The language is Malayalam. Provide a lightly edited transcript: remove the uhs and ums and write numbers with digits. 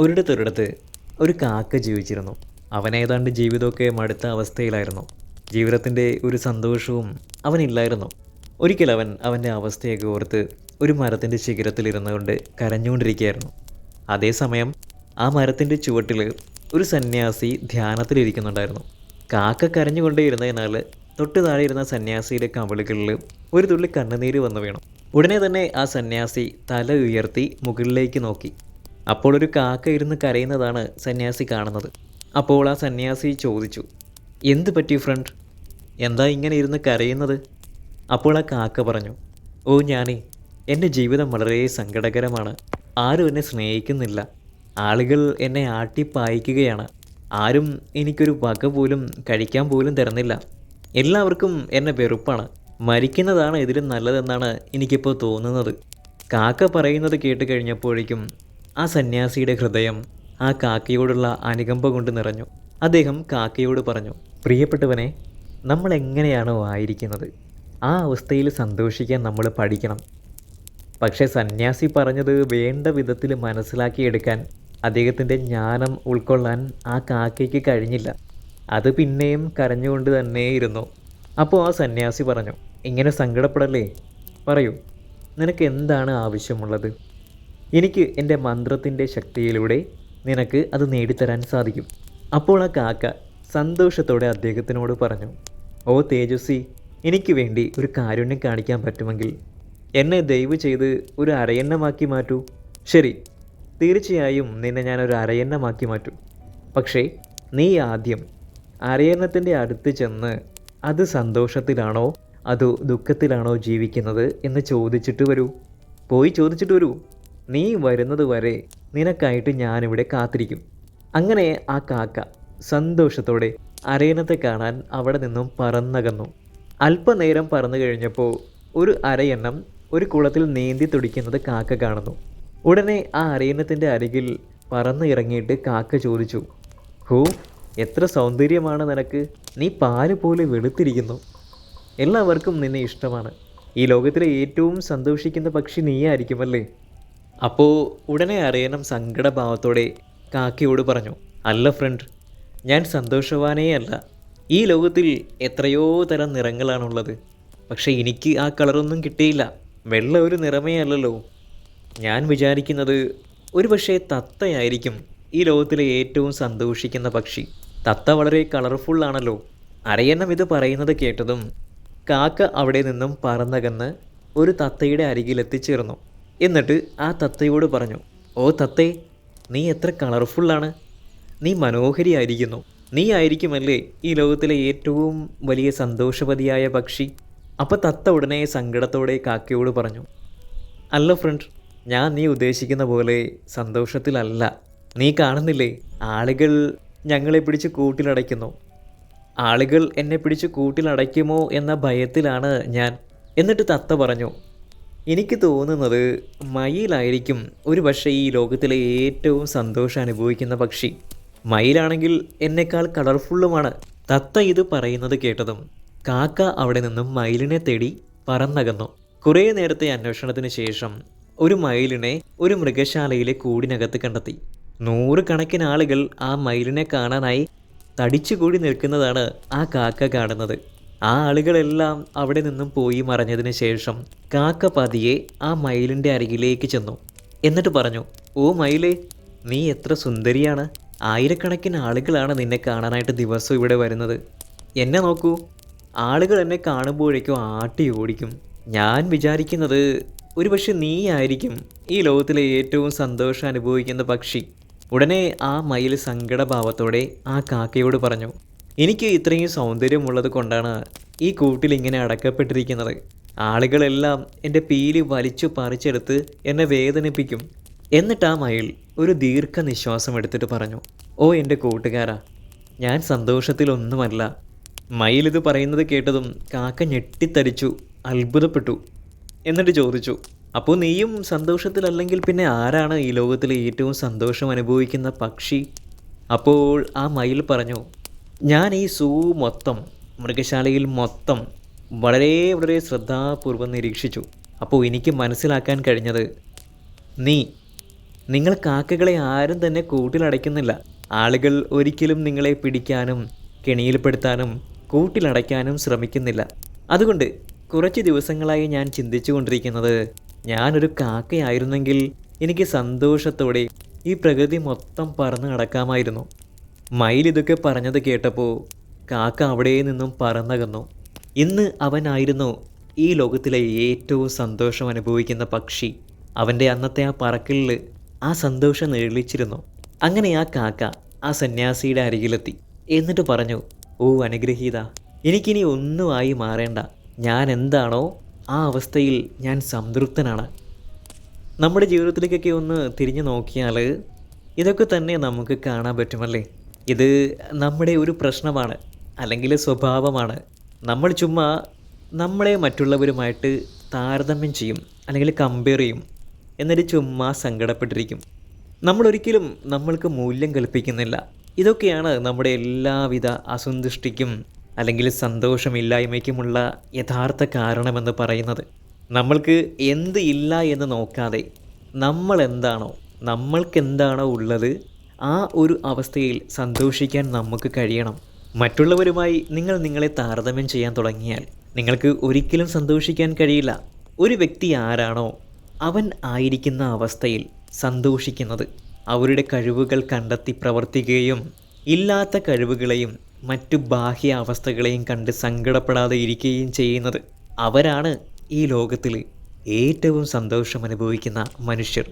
ഒരിടത്തൊരിടത്ത് ഒരു കാക്ക ജീവിച്ചിരുന്നു. അവനേതാണ്ട് ജീവിതമൊക്കെ മടുത്ത അവസ്ഥയിലായിരുന്നു. ജീവിതത്തിൻ്റെ ഒരു സന്തോഷവും അവനില്ലായിരുന്നു. ഒരിക്കൽ അവൻ അവൻ്റെ അവസ്ഥയൊക്കെ ഓർത്ത് ഒരു മരത്തിൻ്റെ ശിഖരത്തിലിരുന്നുകൊണ്ട് കരഞ്ഞുകൊണ്ടിരിക്കുകയായിരുന്നു. അതേസമയം ആ മരത്തിൻ്റെ ചുവട്ടിൽ ഒരു സന്യാസി ധ്യാനത്തിലിരിക്കുന്നുണ്ടായിരുന്നു. കാക്ക കരഞ്ഞുകൊണ്ടേയിരുന്നതിനാൽ തൊട്ട് താഴെ ഇരുന്ന സന്യാസിയുടെ കവിളുകളിൽ ഒരു തുള്ളി കണ്ണുനീര് വന്നു വീണു. ഉടനെ തന്നെ ആ സന്യാസി തല ഉയർത്തി മുകളിലേക്ക് നോക്കി. അപ്പോൾ ഒരു കാക്ക ഇരുന്ന് കരയുന്നതാണ് സന്യാസി കാണുന്നത്. അപ്പോൾ ആ സന്യാസി ചോദിച്ചു, എന്ത് പറ്റി ഫ്രണ്ട്, എന്താ ഇങ്ങനെ ഇരുന്ന് കരയുന്നത്? അപ്പോൾ ആ കാക്ക പറഞ്ഞു, ഓ ഞാനേ, എൻ്റെ ജീവിതം വളരെ സങ്കടകരമാണ്. ആരും എന്നെ സ്നേഹിക്കുന്നില്ല. ആളുകൾ എന്നെ ആട്ടിപ്പായിക്കുകയാണ്. ആരും എനിക്കൊരു വക പോലും കഴിക്കാൻ പോലും തരുന്നില്ല. എല്ലാവർക്കും എന്നെ വെറുപ്പാണ്. മരിക്കുന്നതാണ് ഇതിലും നല്ലതെന്നാണ് എനിക്കിപ്പോൾ തോന്നുന്നത്. കാക്ക പറയുന്നത് കേട്ട് കഴിഞ്ഞപ്പോഴേക്കും ആ സന്യാസിയുടെ ഹൃദയം ആ കാക്കയോടുള്ള അനുകമ്പ കൊണ്ട് നിറഞ്ഞു. അദ്ദേഹം കാക്കയോട് പറഞ്ഞു, പ്രിയപ്പെട്ടവനെ, നമ്മൾ എങ്ങനെയാണോ ആയിരിക്കുന്നത് ആ അവസ്ഥയിൽ സന്തോഷിക്കാൻ നമ്മൾ പഠിക്കണം. പക്ഷേ സന്യാസി പറഞ്ഞത് വേണ്ട വിധത്തിൽ മനസ്സിലാക്കിയെടുക്കാൻ അദ്ദേഹത്തിൻ്റെ ജ്ഞാനം ഉൾക്കൊള്ളാൻ ആ കാക്കയ്ക്ക് കഴിഞ്ഞില്ല. അത് പിന്നെയും കരഞ്ഞുകൊണ്ട് തന്നെ ഇരുന്നു. അപ്പോൾ ആ സന്യാസി പറഞ്ഞു, ഇങ്ങനെ സങ്കടപ്പെടല്ലേ, പറയൂ, നിനക്ക് എന്താണ് ആവശ്യമുള്ളത്? എനിക്ക് എൻ്റെ മന്ത്രത്തിൻ്റെ ശക്തിയിലൂടെ നിനക്ക് അത് നേടിത്തരാൻ സാധിക്കും. അപ്പോൾ ആ കാക്ക സന്തോഷത്തോടെ അദ്ദേഹത്തിനോട് പറഞ്ഞു, ഓ തേജസ്വി, എനിക്ക് വേണ്ടി ഒരു കാരുണ്യം കാണിക്കാൻ പറ്റുമെങ്കിൽ എന്നെ ദയവ് ചെയ്ത് ഒരു അരയന്നമാക്കി മാറ്റൂ. ശരി, തീർച്ചയായും നിന്നെ ഞാൻ ഒരു അരയന്നമാക്കി മാറ്റും. പക്ഷേ നീ ആദ്യം അരയന്നത്തിൻ്റെ അടുത്ത് ചെന്ന് അത് സന്തോഷത്തിലാണോ അതോ ദുഃഖത്തിലാണോ ജീവിക്കുന്നത് എന്ന് ചോദിച്ചിട്ട് വരൂ. പോയി ചോദിച്ചിട്ട് വരൂ. നീ വരുന്നത് വരെ നിനക്കായിട്ട് ഞാനിവിടെ കാത്തിരിക്കും. അങ്ങനെ ആ കാക്ക സന്തോഷത്തോടെ അരയന്നത്തെ കാണാൻ അവിടെ നിന്നും പറന്നകന്നു. അല്പനേരം പറന്നു കഴിഞ്ഞപ്പോൾ ഒരു അരയന്നം ഒരു കുളത്തിൽ നീന്തി തുടിക്കുന്നത് കാക്ക കാണുന്നു. ഉടനെ ആ അരയന്നത്തിൻ്റെ അരികിൽ പറന്ന് ഇറങ്ങിയിട്ട് കാക്ക ചോദിച്ചു, ഹോ, എത്ര സൗന്ദര്യമാണ് നിനക്ക്, നീ പാല് പോലെ വെളുത്തിരിക്കുന്നു. എല്ലാവർക്കും നിന്നെ ഇഷ്ടമാണ്. ഈ ലോകത്തിലെ ഏറ്റവും സന്തോഷിക്കുന്ന പക്ഷി നീയായിരിക്കുമല്ലേ? അപ്പോൾ ഉടനെ അരയന്നം സങ്കടഭാവത്തോടെ കാക്കയോട് പറഞ്ഞു, അല്ല ഫ്രണ്ട്, ഞാൻ സന്തോഷവാനേ അല്ല. ഈ ലോകത്തിൽ എത്രയോ തരം നിറങ്ങളാണുള്ളത്. പക്ഷേ എനിക്ക് ആ കളറൊന്നും കിട്ടിയില്ല. വെള്ള ഒരു നിറമേ അല്ലല്ലോ. ഞാൻ വിചാരിക്കുന്നത് ഒരു പക്ഷേ തത്തയായിരിക്കും ഈ ലോകത്തിലെ ഏറ്റവും സന്തോഷിക്കുന്ന പക്ഷി. തത്ത വളരെ കളർഫുള്ളാണല്ലോ. അരയന്നം ഇത് പറയുന്നത് കേട്ടതും കാക്ക അവിടെ നിന്നും പറന്നകന്ന് ഒരു തത്തയുടെ അരികിലെത്തിച്ചേർന്നു. എന്നിട്ട് ആ തത്തയോട് പറഞ്ഞു, ഓ തത്തേ, നീ എത്ര കളർഫുള്ളാണ്. നീ മനോഹരിയായിരിക്കുന്നു. നീ ആയിരിക്കുമല്ലേ ഈ ലോകത്തിലെ ഏറ്റവും വലിയ സന്തോഷവതിയായ പക്ഷി? അപ്പോൾ തത്ത ഉടനെ സങ്കടത്തോടെ കാക്കയോട് പറഞ്ഞു, അല്ല ഫ്രണ്ട്, ഞാൻ നീ ഉദ്ദേശിക്കുന്ന പോലെ സന്തോഷത്തിലല്ല. നീ കാണുന്നില്ലേ, ആളുകൾ ഞങ്ങളെ പിടിച്ച് കൂട്ടിലടയ്ക്കുന്നു. ആളുകൾ എന്നെ പിടിച്ച് കൂട്ടിലടയ്ക്കുമോ എന്ന ഭയത്തിലാണ് ഞാൻ. എന്നിട്ട് തത്ത പറഞ്ഞു, എനിക്ക് തോന്നുന്നത് മയിലായിരിക്കും ഒരു പക്ഷേ ഈ ലോകത്തിലെ ഏറ്റവും സന്തോഷം അനുഭവിക്കുന്ന പക്ഷി. മയിലാണെങ്കിൽ എന്നെക്കാൾ കളർഫുള്ളുമാണ്. തത്ത ഇത് പറയുന്നത് കേട്ടതും കാക്ക അവിടെ നിന്നും മയിലിനെ തേടി പറന്നകന്നു. കുറേ നേരത്തെ അന്വേഷണത്തിന് ശേഷം ഒരു മയിലിനെ ഒരു മൃഗശാലയിലെ കൂടിനകത്ത് കണ്ടെത്തി. 100 കണക്കിന് ആളുകൾ ആ മയിലിനെ കാണാനായി തടിച്ചുകൂടി നിൽക്കുന്നതാണ് ആ കാക്ക കാണുന്നത്. ആ ആളുകളെല്ലാം അവിടെ നിന്നും പോയി മറഞ്ഞതിന് ശേഷം കാക്ക പതിയെ ആ മയിലിൻ്റെ അരികിലേക്ക് ചെന്നു. എന്നിട്ട് പറഞ്ഞു, ഓ മയിലേ, നീ എത്ര സുന്ദരിയാണ്. ആയിരക്കണക്കിന് ആളുകളാണ് നിന്നെ കാണാനായിട്ട് ദിവസവും ഇവിടെ വരുന്നത്. എന്നെ നോക്കൂ, ആളുകൾ എന്നെ കാണുമ്പോഴേക്കും ആട്ടി ഓടിക്കും. ഞാൻ വിചാരിക്കുന്നത് ഒരു പക്ഷെ നീ ആയിരിക്കും ഈ ലോകത്തിലെ ഏറ്റവും സന്തോഷം അനുഭവിക്കുന്ന പക്ഷി. ഉടനെ ആ മയിൽ സങ്കടഭാവത്തോടെ ആ കാക്കയോട് പറഞ്ഞു, എനിക്ക് ഇത്രയും സൗന്ദര്യമുള്ളത് കൊണ്ടാണ് ഈ കൂട്ടിൽ ഇങ്ങനെ അടക്കപ്പെട്ടിരിക്കുന്നത്. ആളുകളെല്ലാം എൻ്റെ പീലി വലിച്ചു പറിച്ചെടുത്ത് എന്നെ വേദനിപ്പിക്കും. എന്നിട്ട് ആ മയിൽ ഒരു ദീർഘനിശ്വാസം എടുത്തിട്ട് പറഞ്ഞു, ഓ എൻ്റെ കൂട്ടുകാരാ, ഞാൻ സന്തോഷത്തിലൊന്നുമല്ല. മയിലിത് പറയുന്നത് കേട്ടതും കാക്ക ഞെട്ടിത്തരിച്ചു, അത്ഭുതപ്പെട്ടു. എന്നിട്ട് ചോദിച്ചു, അപ്പോൾ നീയും സന്തോഷത്തിലല്ലെങ്കിൽ പിന്നെ ആരാണ് ഈ ലോകത്തിലെ ഏറ്റവും സന്തോഷം അനുഭവിക്കുന്ന പക്ഷി? അപ്പോൾ ആ മയിൽ പറഞ്ഞു, ഞാൻ ഈ സൂ മൊത്തം, മൃഗശാലയിൽ മൊത്തം വളരെ വളരെ ശ്രദ്ധാപൂർവ്വം നിരീക്ഷിച്ചു. അപ്പോൾ എനിക്ക് മനസ്സിലാക്കാൻ കഴിഞ്ഞത് നീ നിങ്ങൾ കാക്കകളെ ആരും തന്നെ കൂട്ടിലടയ്ക്കുന്നില്ല. ആളുകൾ ഒരിക്കലും നിങ്ങളെ പിടിക്കാനും കെണിയിൽപ്പെടുത്താനും കൂട്ടിലടയ്ക്കാനും ശ്രമിക്കുന്നില്ല. അതുകൊണ്ട് കുറച്ച് ദിവസങ്ങളായി ഞാൻ ചിന്തിച്ചു കൊണ്ടിരിക്കുന്നത്, ഞാനൊരു കാക്കയായിരുന്നെങ്കിൽ എനിക്ക് സന്തോഷത്തോടെ ഈ പ്രകൃതി മൊത്തം പറന്ന് നടക്കാമായിരുന്നു. മയിൽ ഇതൊക്കെ പറഞ്ഞത് കേട്ടപ്പോൾ കാക്ക അവിടെ നിന്നും പറന്നകന്നു. ഇന്ന് അവനായിരുന്നു ഈ ലോകത്തിലെ ഏറ്റവും സന്തോഷം അനുഭവിക്കുന്ന പക്ഷി. അവൻ്റെ അന്നത്തെ ആ പറക്കലിൽ ആ സന്തോഷം നിഴലിച്ചിരുന്നു. അങ്ങനെ ആ കാക്ക ആ സന്യാസിയുടെ അരികിലെത്തി. എന്നിട്ട് പറഞ്ഞു, ഓ അനുഗ്രഹീത, എനിക്കിനി ഒന്നുമായി മാറേണ്ട. ഞാൻ എന്താണോ ആ അവസ്ഥയിൽ ഞാൻ സംതൃപ്തനാണ്. നമ്മുടെ ജീവിതത്തിലേക്കൊക്കെ ഒന്ന് തിരിഞ്ഞു നോക്കിയാൽ ഇതൊക്കെ തന്നെ നമുക്ക് കാണാൻ പറ്റുമല്ലേ. ഇത് നമ്മുടെ ഒരു പ്രശ്നമാണ്, അല്ലെങ്കിൽ സ്വഭാവമാണ്. നമ്മൾ ചുമ്മാ നമ്മളെ മറ്റുള്ളവരുമായിട്ട് താരതമ്യം ചെയ്യും, അല്ലെങ്കിൽ കമ്പയർ ചെയ്യും. എന്നിട്ട് ചുമ്മാ സങ്കടപ്പെട്ടിരിക്കും. നമ്മളൊരിക്കലും നമ്മൾക്ക് മൂല്യം കൽപ്പിക്കുന്നില്ല. ഇതൊക്കെയാണ് നമ്മുടെ എല്ലാവിധ അസന്തുഷ്ടിക്കും അല്ലെങ്കിൽ സന്തോഷമില്ലായ്മയ്ക്കുമുള്ള യഥാർത്ഥ കാരണമെന്ന് പറയുന്നത്. നമ്മൾക്ക് എന്ത് ഇല്ല എന്ന് നോക്കാതെ നമ്മളെന്താണോ നമ്മൾക്കെന്താണോ ഉള്ളത് ആ ഒരു അവസ്ഥയിൽ സന്തോഷിക്കാൻ നമുക്ക് കഴിയണം. മറ്റുള്ളവരുമായി നിങ്ങൾ നിങ്ങളെ താരതമ്യം ചെയ്യാൻ തുടങ്ങിയാൽ നിങ്ങൾക്ക് ഒരിക്കലും സന്തോഷിക്കാൻ കഴിയില്ല. ഒരു വ്യക്തി ആരാണോ അവൻ ആയിരിക്കുന്ന അവസ്ഥയിൽ സന്തോഷിക്കുന്നത്, അവരുടെ കഴിവുകൾ കണ്ടെത്തി പ്രവർത്തിക്കുകയും ഇല്ലാത്ത കഴിവുകളെയും മറ്റു ബാഹ്യ അവസ്ഥകളെയും കണ്ട് സങ്കടപ്പെടാതെ ഇരിക്കുകയും ചെയ്യുന്നത്, അവരാണ് ഈ ലോകത്തിൽ ഏറ്റവും സന്തോഷം അനുഭവിക്കുന്ന മനുഷ്യർ.